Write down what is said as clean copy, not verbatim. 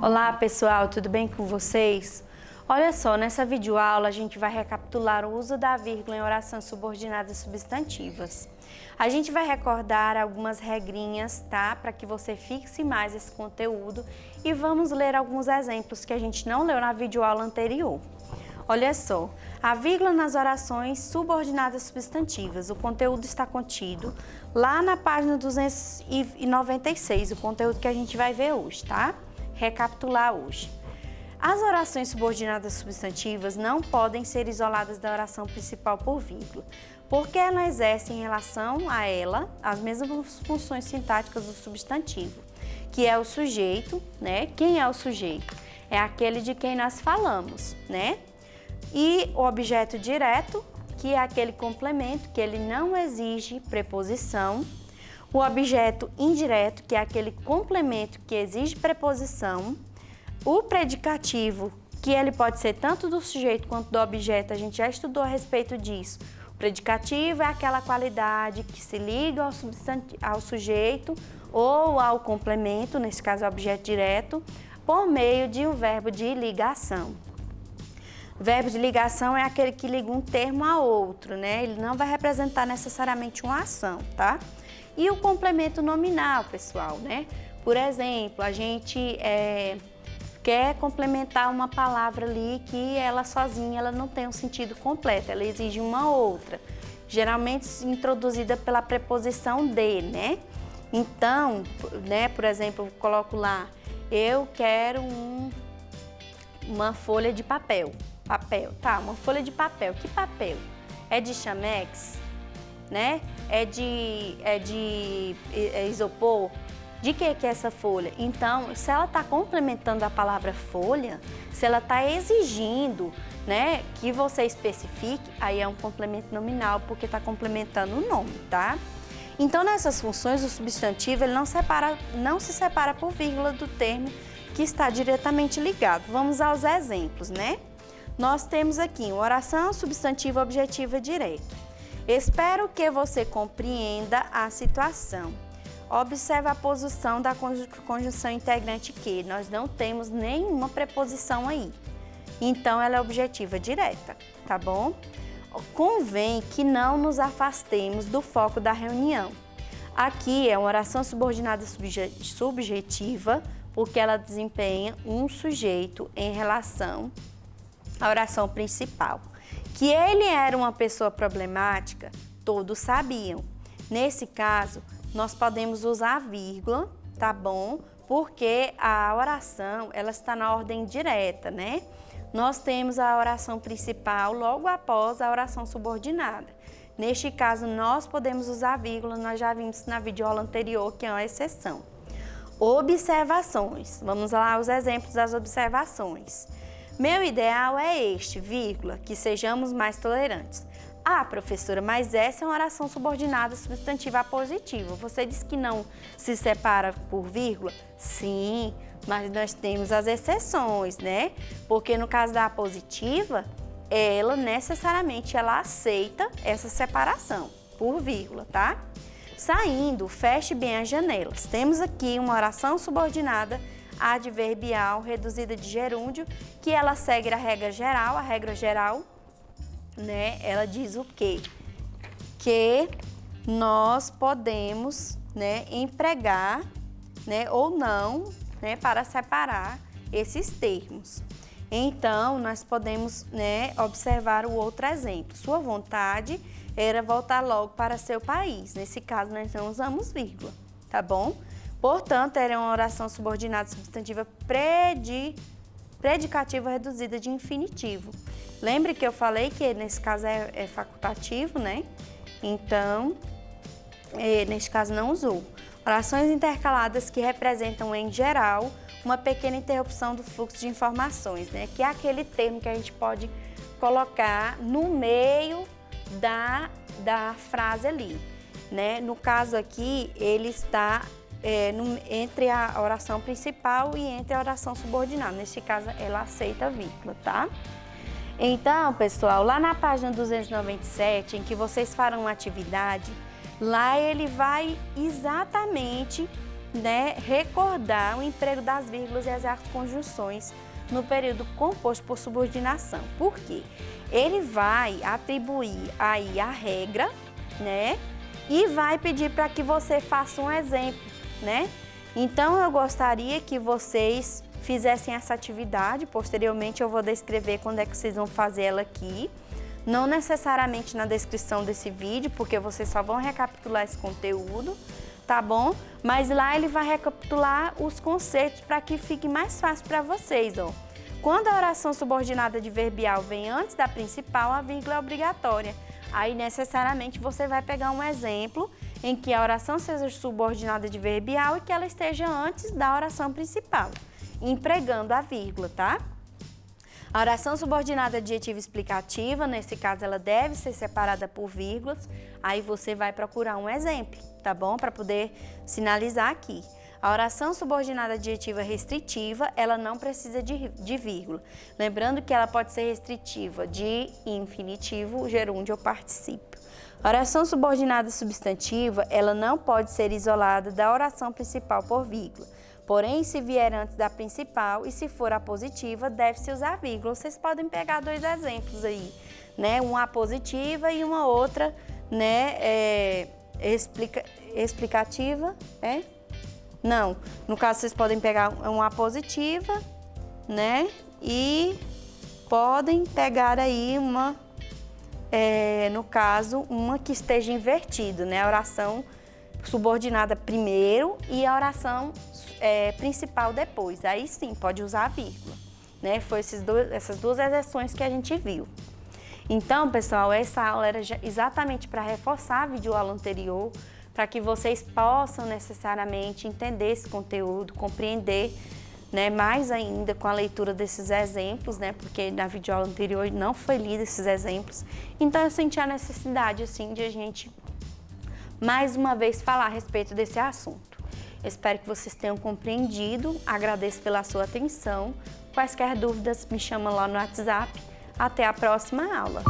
Olá pessoal, tudo bem com vocês? Olha só, nessa videoaula a gente vai recapitular o uso da vírgula em orações subordinadas substantivas. A gente vai recordar algumas regrinhas, tá? Para que você fixe mais esse conteúdo e vamos ler alguns exemplos que a gente não leu na videoaula anterior. Olha só, a vírgula nas orações subordinadas substantivas. O conteúdo está contido lá na página 296, o conteúdo que a gente vai ver hoje, tá? Recapitular hoje. As orações subordinadas substantivas não podem ser isoladas da oração principal por vírgula, porque ela exerce em relação a ela as mesmas funções sintáticas do substantivo, que é o sujeito, né? Quem é o sujeito? É aquele de quem nós falamos, né? E o objeto direto, que é aquele complemento que ele não exige preposição. O objeto indireto, que é aquele complemento que exige preposição. O predicativo, que ele pode ser tanto do sujeito quanto do objeto, a gente já estudou a respeito disso. O predicativo é aquela qualidade que se liga ao sujeito ou ao complemento, nesse caso ao objeto direto, por meio de um verbo de ligação. O verbo de ligação é aquele que liga um termo a outro, né? Ele não vai representar necessariamente uma ação, tá? E o complemento nominal, pessoal, né? Por exemplo, a gente quer complementar uma palavra ali que ela sozinha ela não tem um sentido completo, ela exige uma outra, geralmente introduzida pela preposição de, né? Então, né, por exemplo, eu coloco lá, eu quero uma folha de papel. Tá, uma folha de papel. Que papel? É de chamex? Né? É de isopor? De que é essa folha? Então, se ela está complementando a palavra folha, se ela está exigindo, né, que você especifique, aí é um complemento nominal, porque está complementando o nome, tá? Então, nessas funções, o substantivo ele não se separa por vírgula do termo que está diretamente ligado. Vamos aos exemplos, né? Nós temos aqui uma oração substantiva objetiva direta. Espero que você compreenda a situação. Observe a posição da conjunção integrante que nós não temos nenhuma preposição aí. Então, ela é objetiva direta, tá bom? Convém que não nos afastemos do foco da reunião. Aqui é uma oração subordinada subjetiva, porque ela desempenha um sujeito em relação à oração principal. Que ele era uma pessoa problemática, todos sabiam. Nesse caso, nós podemos usar a vírgula, tá bom? Porque a oração, ela está na ordem direta, né? Nós temos a oração principal logo após a oração subordinada. Neste caso, nós podemos usar a vírgula, nós já vimos na videoaula anterior, que é uma exceção. Observações. Vamos lá os exemplos das observações. Meu ideal é este, vírgula, que sejamos mais tolerantes. Ah, professora, mas essa é uma oração subordinada substantiva apositiva. Você disse que não se separa por vírgula? Sim, mas nós temos as exceções, né? Porque no caso da apositiva, ela necessariamente aceita essa separação por vírgula, tá? Saindo, feche bem as janelas. Temos aqui uma oração subordinada adverbial reduzida de gerúndio, que ela segue a regra geral, né? Ela diz o quê? Que nós podemos, né, empregar, né, ou não, né, para separar esses termos. Então, nós podemos, né, observar o outro exemplo. Sua vontade era voltar logo para seu país. Nesse caso, nós não usamos vírgula, tá bom? Portanto, era uma oração subordinada substantiva predicativa reduzida de infinitivo. Lembre que eu falei que nesse caso é facultativo, né? Então, neste caso não usou. Orações intercaladas que representam, em geral, uma pequena interrupção do fluxo de informações, né? Que é aquele termo que a gente pode colocar no meio da frase ali, né? No caso aqui, ele está entre a oração principal e entre a oração subordinada. Neste caso, ela aceita a vírgula, tá? Então, pessoal, lá na página 297, em que vocês farão uma atividade, lá ele vai exatamente né, recordar o emprego das vírgulas e as conjunções no período composto por subordinação. Por quê? Ele vai atribuir aí a regra, né, e vai pedir para que você faça um exemplo, né? Então, eu gostaria que vocês fizessem essa atividade. Posteriormente, eu vou descrever quando é que vocês vão fazer ela aqui. Não necessariamente na descrição desse vídeo, porque vocês só vão recapitular esse conteúdo, tá bom? Mas lá ele vai recapitular os conceitos para que fique mais fácil para vocês, ó. Quando a oração subordinada adverbial vem antes da principal, a vírgula é obrigatória. Aí, necessariamente, você vai pegar um exemplo em que a oração seja subordinada adverbial e que ela esteja antes da oração principal, empregando a vírgula, tá? A oração subordinada adjetiva explicativa, nesse caso, ela deve ser separada por vírgulas. Aí você vai procurar um exemplo, tá bom? Para poder sinalizar aqui. A oração subordinada adjetiva restritiva, ela não precisa de vírgula. Lembrando que ela pode ser restritiva de infinitivo, gerúndio ou particípio. A oração subordinada substantiva, ela não pode ser isolada da oração principal por vírgula. Porém, se vier antes da principal e se for apositiva, deve-se usar vírgula. Vocês podem pegar dois exemplos aí, né? Uma apositiva e uma outra, né, explicativa, Não, no caso vocês podem pegar uma apositiva, né? E podem pegar aí uma, no caso, uma que esteja invertida, né? A oração subordinada primeiro e a oração principal depois. Aí sim, pode usar a vírgula, né? Foi essas duas exceções que a gente viu. Então, pessoal, essa aula era exatamente para reforçar a videoaula anterior, para que vocês possam necessariamente entender esse conteúdo, compreender, né, mais ainda com a leitura desses exemplos, né, porque na videoaula anterior não foi lido esses exemplos. Então, eu senti a necessidade, assim, de a gente, mais uma vez, falar a respeito desse assunto. Eu espero que vocês tenham compreendido, agradeço pela sua atenção. Quaisquer dúvidas, me chamam lá no WhatsApp. Até a próxima aula!